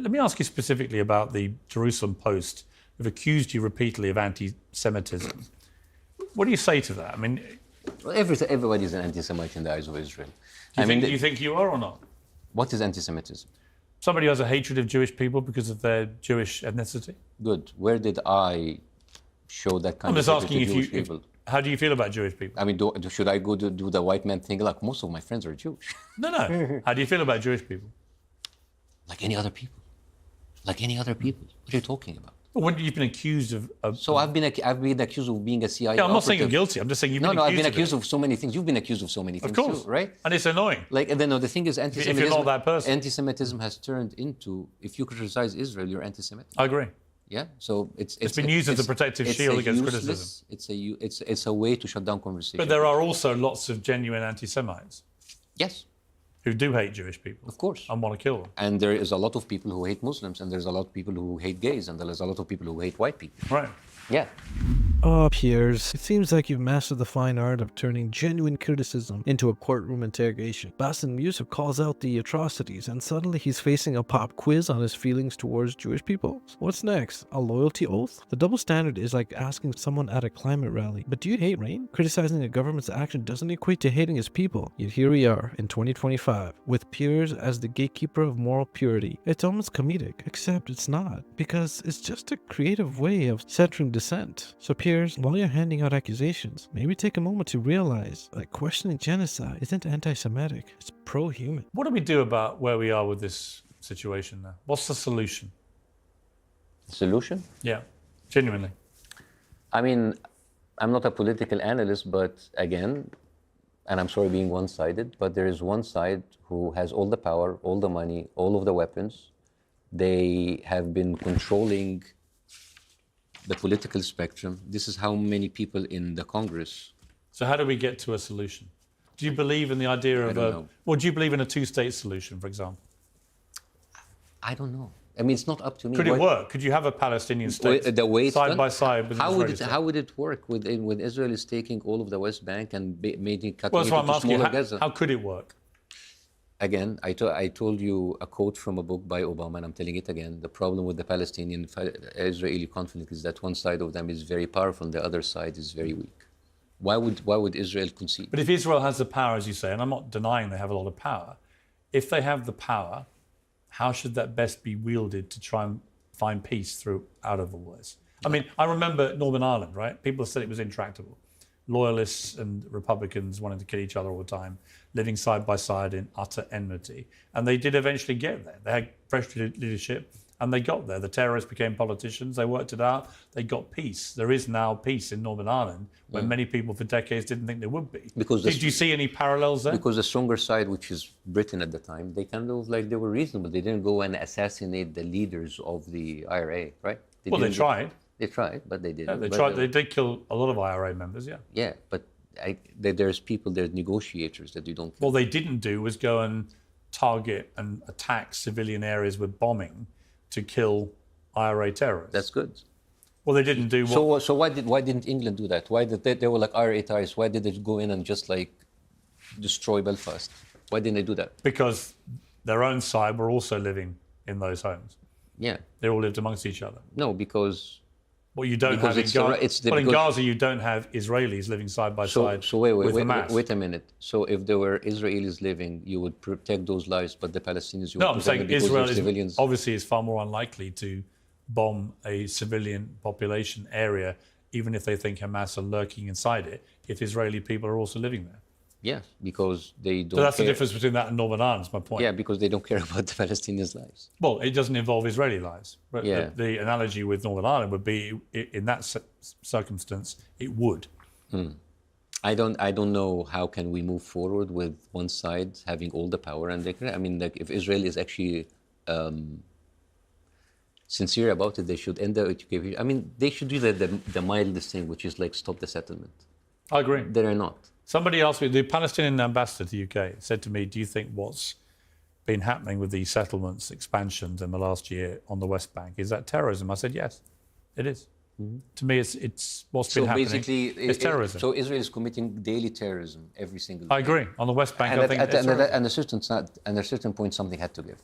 Let me ask you specifically about the Jerusalem Post, who've accused you repeatedly of anti-Semitism. What do you say to that? I mean, well, everybody's an anti-Semite in the eyes of Israel. Do you think you are or not? What is anti-Semitism? Somebody who has a hatred of Jewish people because of their Jewish ethnicity? Good. Where did I show that kind of hatred to Jewish people? How do you feel about Jewish people? I mean, should I go to do the white man thing? Like, most of my friends are Jewish. No. How do you feel about Jewish people? Like any other people. Like any other people. What are you talking about? Well, when you've been accused of... So I've been accused of being a CIA Yeah, I'm not operative. saying you're guilty. I'm just saying you've been accused I've been accused of so many things. You've been accused of so many things too, right? And it's annoying. Like, and then the thing is, anti-Semitism... If you're not that person. Anti-Semitism has turned into, if you criticize Israel, you're anti-Semitic. I agree. Yeah, so it's been used as a protective shield against criticism. It's a way to shut down conversation. But there are also lots of genuine anti-Semites. Yes. Who do hate Jewish people. Of course. And want to kill them. And there is a lot of people who hate Muslims, and there's a lot of people who hate gays, and there's a lot of people who hate white people. Right. Yeah. Oh, Piers, it seems like you've mastered the fine art of turning genuine criticism into a courtroom interrogation. Bassem Youssef calls out the atrocities, and suddenly he's facing a pop quiz on his feelings towards Jewish people. What's next? A loyalty oath? The double standard is like asking someone at a climate rally, but do you hate rain? Criticizing a government's action doesn't equate to hating its people. Yet here we are in 2025, with Piers as the gatekeeper of moral purity. It's almost comedic, except it's not, because it's just a creative way of centering dissent. So Piers, while you're handing out accusations, maybe take a moment to realize that questioning genocide isn't anti-Semitic, it's pro-human. What do we do about where we are with this situation now? What's the solution? Solution? Yeah, genuinely. I mean, I'm not a political analyst, but again, and I'm sorry being one-sided, but there is one side who has all the power, all the money, all of the weapons. They have been controlling the political spectrum. This is how many people in the Congress. So how do we get to a solution? Do you believe in the idea of do you believe in a two-state solution, for example? I don't know. I mean, it's not up to me. Could it work? Could you have a Palestinian state side by side with an Israeli state? How would it work with Israel is taking all of the West Bank and cutting it into smaller Gaza? How could it work? Again, I told you a quote from a book by Obama, and I'm telling it again. The problem with the Palestinian-Israeli conflict is that one side of them is very powerful and the other side is very weak. Why would Israel concede? But if Israel has the power, as you say, and I'm not denying they have a lot of power, if they have the power, how should that best be wielded to try and find peace out of all this? I mean, I remember Northern Ireland, right? People said it was intractable. Loyalists and Republicans wanting to kill each other all the time, living side by side in utter enmity. And they did eventually get there. They had fresh leadership and they got there. The terrorists became politicians, they worked it out, they got peace. There is now peace in Northern Ireland when many people for decades didn't think there would be. Did you see any parallels there? Because the stronger side, which is Britain at the time, they kind of they were reasonable. They didn't go and assassinate the leaders of the IRA, right? They tried. They tried, but they didn't. Yeah, they did kill a lot of IRA members, yeah. Yeah, but there's negotiators that you don't kill. What they didn't do was go and target and attack civilian areas with bombing to kill IRA terrorists. That's good. Well, they didn't do what... So why didn't England do that? Why did they were like IRA terrorists? Why did they go in and just destroy Belfast? Why didn't they do that? Because their own side were also living in those homes. Yeah. They all lived amongst each other. No, because... Well, you don't have in Gaza, you don't have Israelis living side by side. So wait a minute. So if there were Israelis living, you would protect those lives, but the Palestinians, you would I'm saying Israel civilians. Obviously is far more unlikely to bomb a civilian population area, even if they think Hamas are lurking inside it, if Israeli people are also living there. Yes, because they don't. So that's the difference between that and Northern Ireland, is my point. Yeah, because they don't care about the Palestinians' lives. Well, it doesn't involve Israeli lives. But yeah. The analogy with Northern Ireland would be, in that circumstance, it would. I don't know how can we move forward with one side having all the power and I mean, if Israel is actually sincere about it, they should end the occupation. I mean, they should do the mildest thing, which is stop the settlement. I agree. They're not. Somebody asked me, the Palestinian ambassador to the UK said to me, do you think what's been happening with these settlements, expansions in the last year on the West Bank, is that terrorism? I said, yes, it is. Mm-hmm. To me, it's what's been happening. So basically, it's terrorism. So Israel is committing daily terrorism every single day. I agree. On the West Bank, and I think at a certain point, something had to give.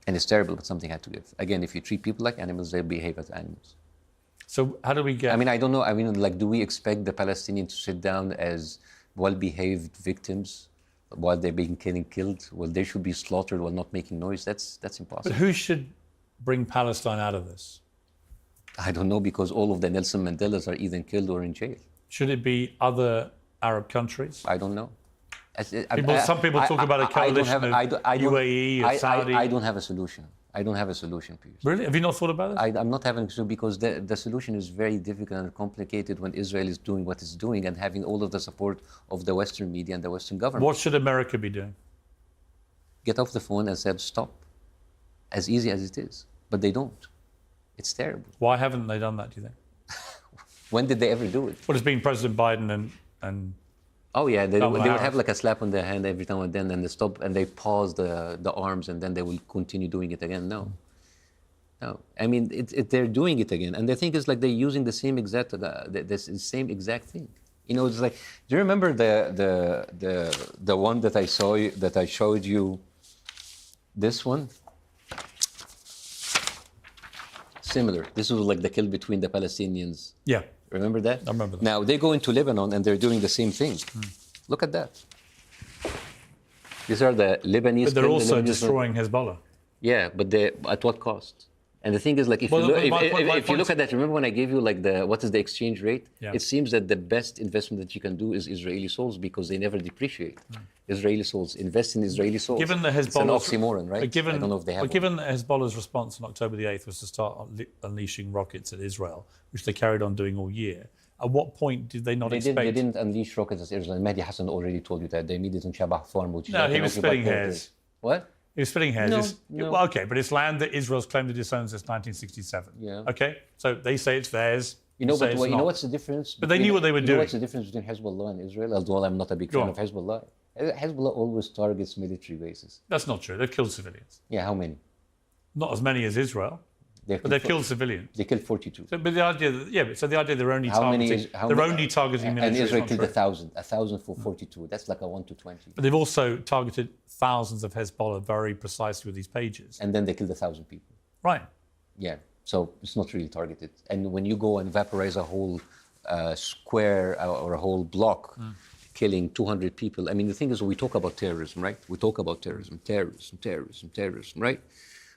And it's terrible, but something had to give. Again, if you treat people like animals, they behave as animals. So how do we get? I mean, I don't know. I mean, like, do we expect the Palestinians to sit down as well-behaved victims while they're being killed? Well, they should be slaughtered while not making noise. That's But impossible. who should bring Palestine out of this? I don't know, because all of the Nelson Mandelas are either killed or in jail. Should it be other Arab countries? I don't know. Some people talk about a coalition of UAE or Saudi. I don't have a solution. I don't have a solution, Piers. Really? Have you not thought about this? I'm not having a solution, because the solution is very difficult and complicated when Israel is doing what it's doing and having all of the support of the Western media and the Western government. What should America be doing? Get off the phone and say stop. As easy as it is. But they don't. It's terrible. Why haven't they done that, do you think? When did they ever do it? Well, it's been President Biden and Oh yeah, they would Harris. have like a slap on their hand every now and then, and they stop and they pause the arms, and then they will continue doing it again. No. I mean, they're doing it again, and the thing is, like, they're using the same exact same exact thing. You know, it's like, do you remember the one that I showed you? This one. Similar. This was like the kill between the Palestinians. yeah, Remember that? I remember that. Now, they go into Lebanon and they're doing the same thing. Look at that. These are the Lebanese... but they're also Lebanese- destroying Hezbollah. Yeah, but at what cost? And the thing is, like, if Well, you look, my if you point look at that, remember when I gave you, like, what is the exchange rate? Yeah. It seems that the best investment that you can do is Israeli souls, because they never depreciate. Israeli souls. Invest in Israeli souls. Given the It's an Hezbollah's oxymoron, right? Given, I don't know if they have but one. given that Hezbollah's response on October the 8th was to start unleashing rockets at Israel, which they carried on doing all year, at what point did they not expect... They didn't unleash rockets at Israel. Mehdi Hassan already told you that. They immediately on Shabah farm, which is No, like he an was occupied splitting territory. hairs. What? He was splitting hairs. No. Well, okay, but it's land that Israel's claimed to disown since 1967. Yeah. Okay, so they say it's theirs. You know, say but it's you know not. what's the difference? But they knew what they were You doing. know what's the difference between Hezbollah and Israel? Although I'm not a big fan on. of Hezbollah. Hezbollah always targets military bases. That's not true. They've killed civilians. Yeah, how many? Not as many as Israel, but they've killed civilians. They killed 42. So, but the idea, so the idea they're only How many targeting, is- how they're many- only targeting And military. Israel is killed not true. 1,000 for 42. That's like a 1 to 20. But they've also targeted thousands of Hezbollah very precisely with these pages. And then they killed 1,000 people. Right. Yeah, so it's not really targeted. And when you go and vaporize a whole square or a whole block, killing 200 people, I mean, the thing is, we talk about terrorism, right? We talk about terrorism, right?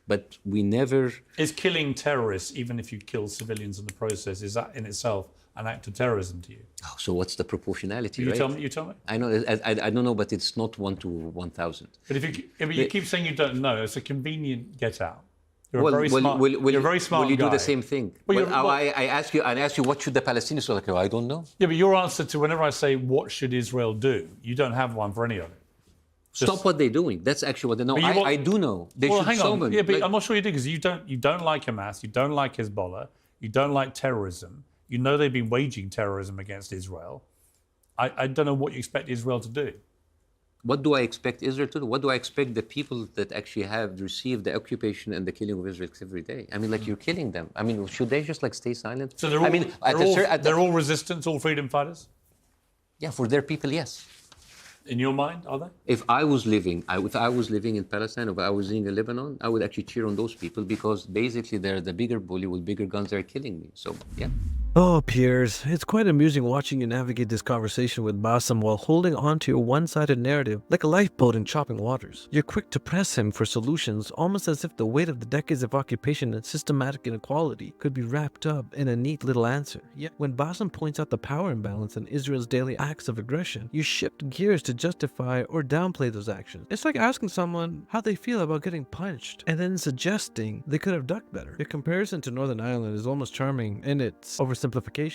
But we never... Is killing terrorists, even if you kill civilians in the process, is that in itself an act of terrorism to you? Oh, so what's the proportionality, You right? tell me. You tell me. I know, I don't know, but it's not 1 to 1,000. But if you keep saying you don't know, it's a convenient get out. You're a very smart. You're a very smart Will you guy. do the same thing? Well, Well, you're- I ask you, what should the Palestinians do? Like, I don't know. Yeah, but your answer to whenever I say what should Israel do, you don't have one for any of it. Stop what they're doing. That's actually what they know. But you want- I do know. They Well, should hang stop on. them. Yeah, but Like- I'm not sure you do, because you don't like Hamas, you don't like Hezbollah, you don't like terrorism. You know they've been waging terrorism against Israel. I don't know what you expect Israel to do. What do I expect Israel to do? What do I expect the people that actually have received the occupation and the killing of Israel every day? I mean, like, you're killing them. I mean, should they just, like, stay silent? So they're all, I mean, they're all resistance, all freedom fighters? yeah, for their people, yes. In your mind, are they? If I was living in Palestine, or if I was living in Lebanon, I would actually cheer on those people, because basically they're the bigger bully with bigger guns that are killing me. So, yeah. Oh, Piers, it's quite amusing watching you navigate this conversation with Bassem while holding on to your one-sided narrative like a lifeboat in chopping waters. You're quick to press him for solutions, almost as if the weight of the decades of occupation and systematic inequality could be wrapped up in a neat little answer. Yet, when Bassem points out the power imbalance in Israel's daily acts of aggression, you shift gears to justify or downplay those actions. It's like asking someone how they feel about getting punched, and then suggesting they could have ducked better. Your comparison to Northern Ireland is almost charming in its oversimplification.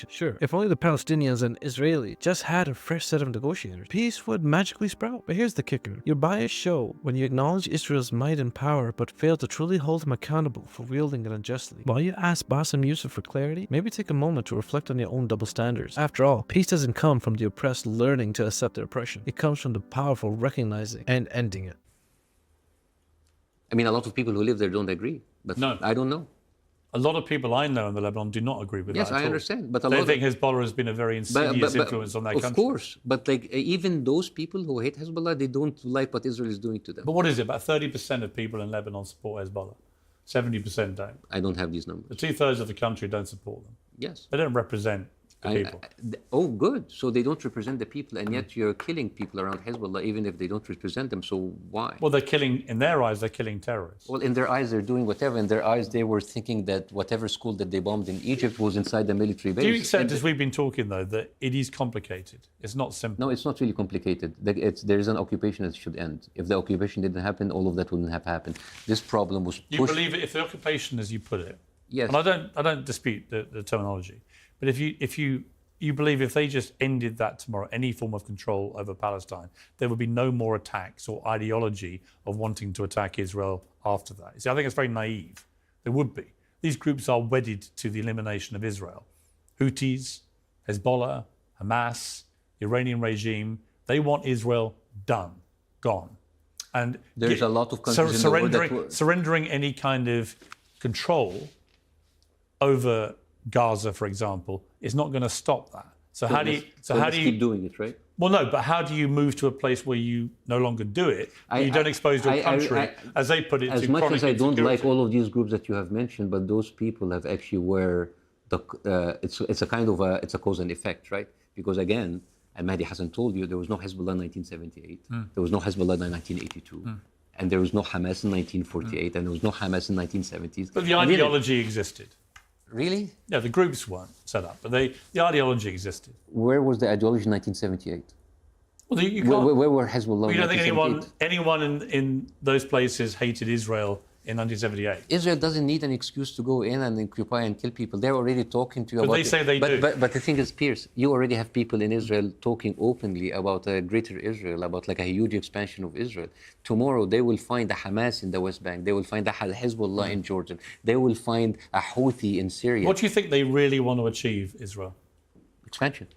Sure, if only the Palestinians and Israeli just had a fresh set of negotiators, peace would magically sprout. But here's the kicker. Your bias show when you acknowledge Israel's might and power, but fail to truly hold them accountable for wielding it unjustly. While you ask Bassem Youssef for clarity, maybe take a moment to reflect on your own double standards. After all, peace doesn't come from the oppressed learning to accept their oppression. It comes from the powerful recognizing and ending it. I mean, a lot of people who live there don't agree, but No. I don't know. A lot of people I know in the Lebanon do not agree with Yes, that at I all. understand. But a They lot think Hezbollah has been a very insidious influence on that country. Of course. But like even those people who hate Hezbollah, they don't like what Israel is doing to them. But what is it? About 30% of people in Lebanon support Hezbollah. 70% don't. I don't have these The numbers. 2/3 of the country don't support them. Yes. They don't represent the people. Oh, good. So they don't represent the people, and yet you're killing people around Hezbollah, even if they don't represent them. So why? Well, they're killing, in their eyes, they're killing terrorists. Well, in their eyes, they're doing whatever. In their eyes, they were thinking that whatever school that they bombed in Egypt was inside the military base. Do you accept, as we've been talking, though, that it is complicated? It's not simple. No, it's not really complicated. There is an occupation that should end. If the occupation didn't happen, all of that wouldn't have happened. This problem was pushed. You believe it, if the occupation, as you put it, Yes. and I don't dispute the terminology, but if you believe if they just ended that tomorrow, any form of control over Palestine, there would be no more attacks or ideology of wanting to attack Israel after that. See, I think it's very naive. There would be. These groups are wedded to the elimination of Israel. Houthis, Hezbollah, Hamas, Iranian regime, they want Israel done, gone. And There's a lot of countries in the world that surrendering any kind of control over Gaza, for example, is not going to stop that. So how do you keep doing it, right? Well, no, but how do you move to a place where you no longer do it? You don't expose your country, as they put it, as to much chronic as I don't insecurity. like all of these groups that you have mentioned, but those people have actually where it's a kind of it's a cause and effect, right? Because again, and Mahdi hasn't told you, there was no Hezbollah in 1978, there was no Hezbollah in 1982, and there was no Hamas in 1948, and there was no Hamas in 1970s. But the ideology existed. Really? Yeah, the groups weren't set up, but the ideology existed. Where was the ideology in 1978? Well, you can't, Where were Hezbollah in you don't think 1978? anyone in those places hated Israel in 1978? Israel doesn't need an excuse to go in and occupy and kill people. They're already talking to you But about they say they do. But the thing is, Piers, you already have people in Israel talking openly about a greater Israel, about like a huge expansion of Israel. Tomorrow they will find a Hamas in the West Bank. They will find a Hezbollah in Jordan. They will find a Houthi in Syria. What do you think they really want to achieve, Israel? Expansion.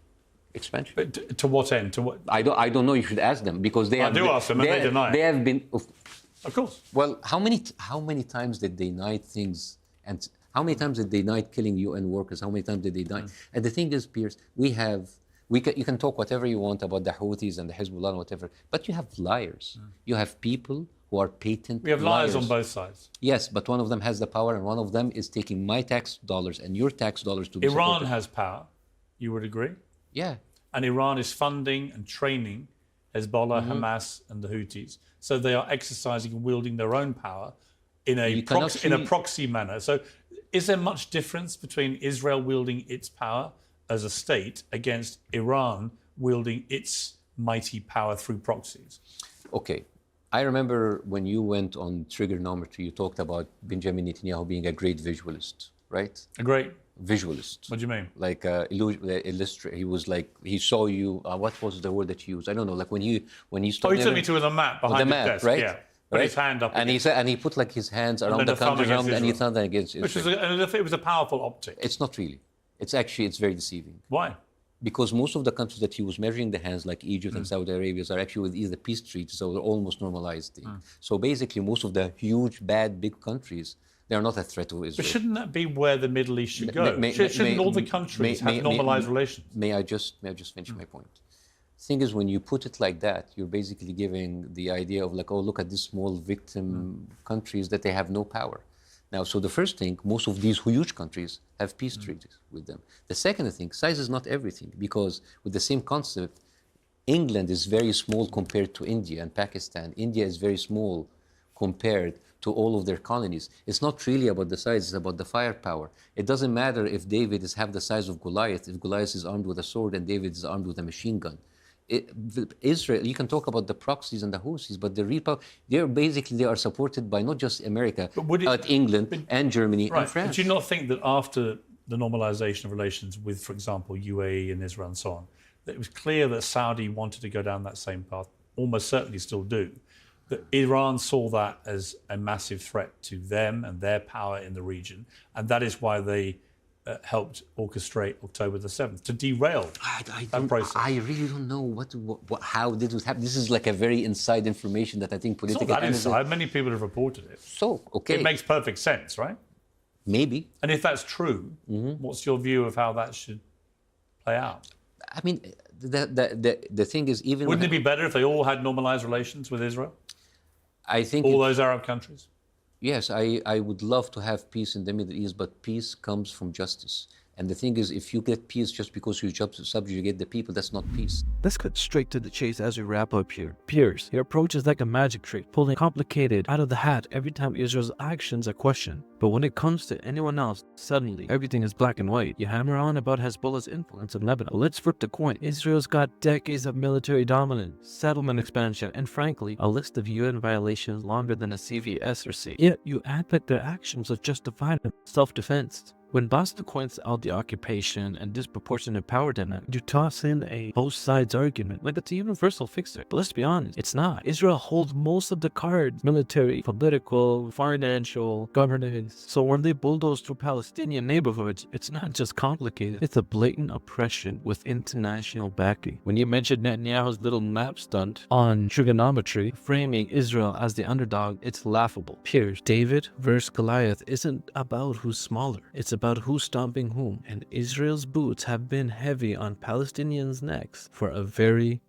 But to what end? To what? I don't know. You should ask them because they. I do ask them and they deny it. They have been. Of course. Well, how many times did they deny things, and how many times did they deny killing UN workers? How many times did they deny? And the thing is, Piers, you can talk whatever you want about the Houthis and the Hezbollah and whatever, but you have liars. You have people who are patent We have liars on both sides. Yes, but one of them has the power, and one of them is taking my tax dollars and your tax dollars to be Iran supported. has power. You would agree? Yeah. And Iran is funding and training Hezbollah, Hamas, and the Houthis. So they are exercising and wielding their own power in a proxy manner. So is there much difference between Israel wielding its power as a state against Iran wielding its mighty power through proxies? Okay. I remember when you went on Trigonometry, you talked about Benjamin Netanyahu being a great visualist, right? A great Visualist. What do you mean? Like illustrate. He was like he saw you. What was the word that you used? I don't know. Like when you stood. Oh, he took me to the map behind the map, desk. right? Yeah. Put his hand up. And he put like his hands around then the the thumb country against and he Israel. thumbed against Which Israel. was it was a powerful optic. It's not really. It's very deceiving. Why? Because most of the countries that he was measuring the hands, like Egypt and Saudi Arabia, are actually with either peace treaties or almost normalized thing. So basically, most of the huge, bad, big countries, they are not a threat to Israel. But shouldn't that be where the Middle East should go? Shouldn't all the countries have normalized relations? May I just finish my point? The thing is, when you put it like that, you're basically giving the idea of like, oh, look at these small victim countries that they have no power. Now, so the first thing, most of these huge countries have peace treaties with them. The second thing, size is not everything, because with the same concept, England is very small compared to India and Pakistan. India is very small compared to all of their colonies. It's not really about the size, it's about the firepower. It doesn't matter if David is half the size of Goliath, if Goliath is armed with a sword and David is armed with a machine gun. Israel, you can talk about the proxies and the Houthis, but the real power, they are supported by not just America, but England and Germany and France. But do you not think that after the normalization of relations with, for example, UAE and Israel and so on, that it was clear that Saudi wanted to go down that same path, almost certainly still do, that Iran saw that as a massive threat to them and their power in the region, and that is why they helped orchestrate October the 7th to derail that process. I really don't know how this would happen. This is like a very inside information that I think political It's not that analysts... inside. Many people have reported it. So, okay. It makes perfect sense, right? Maybe. And if that's true, what's your view of how that should play out? I mean, the thing is, even Wouldn't it be better if they all had normalized relations with Israel? I think All those Arab countries? yes, I would love to have peace in the Middle East, but peace comes from justice. And the thing is, if you get peace just because you subjugate the people, that's not peace. Let's cut straight to the chase as we wrap up here. Piers, your approach is like a magic trick, pulling complicated out of the hat every time Israel's actions are questioned. But when it comes to anyone else, suddenly everything is black and white. You hammer on about Hezbollah's influence in Lebanon. Let's flip the coin. Israel's got decades of military dominance, settlement expansion, and frankly, a list of UN violations longer than a CVS receipt. Yet you act like their actions are justified in self-defense. When Bassem points out the occupation and disproportionate power dynamic, you toss in a both sides argument like it's a universal fixer. But let's be honest, it's not. Israel holds most of the cards: military, political, financial, governance. So when they bulldoze through Palestinian neighborhoods, it's not just complicated, it's a blatant oppression with international backing. When you mention Netanyahu's little map stunt on trigonometry, framing Israel as the underdog, it's laughable. Piers, David versus Goliath isn't about who's smaller. It's about who's stomping whom, and Israel's boots have been heavy on Palestinians' necks for a very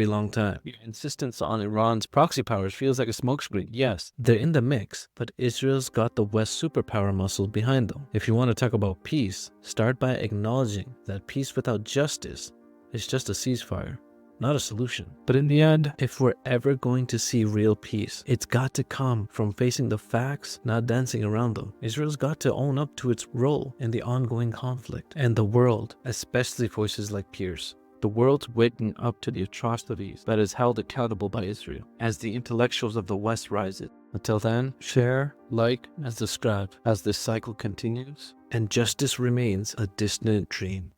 long time. Your insistence on Iran's proxy powers feels like a smokescreen. Yes, they're in the mix, but Israel's got the West superpower muscle behind them. If you want to talk about peace, start by acknowledging that peace without justice is just a ceasefire, not a solution. But in the end, if we're ever going to see real peace, it's got to come from facing the facts, not dancing around them. Israel's got to own up to its role in the ongoing conflict. And the world, especially voices like Piers, the world's waking up to the atrocities that is held accountable by Israel as the intellectuals of the West rise it. Until then, share, like, and subscribe as this cycle continues and justice remains a distant dream.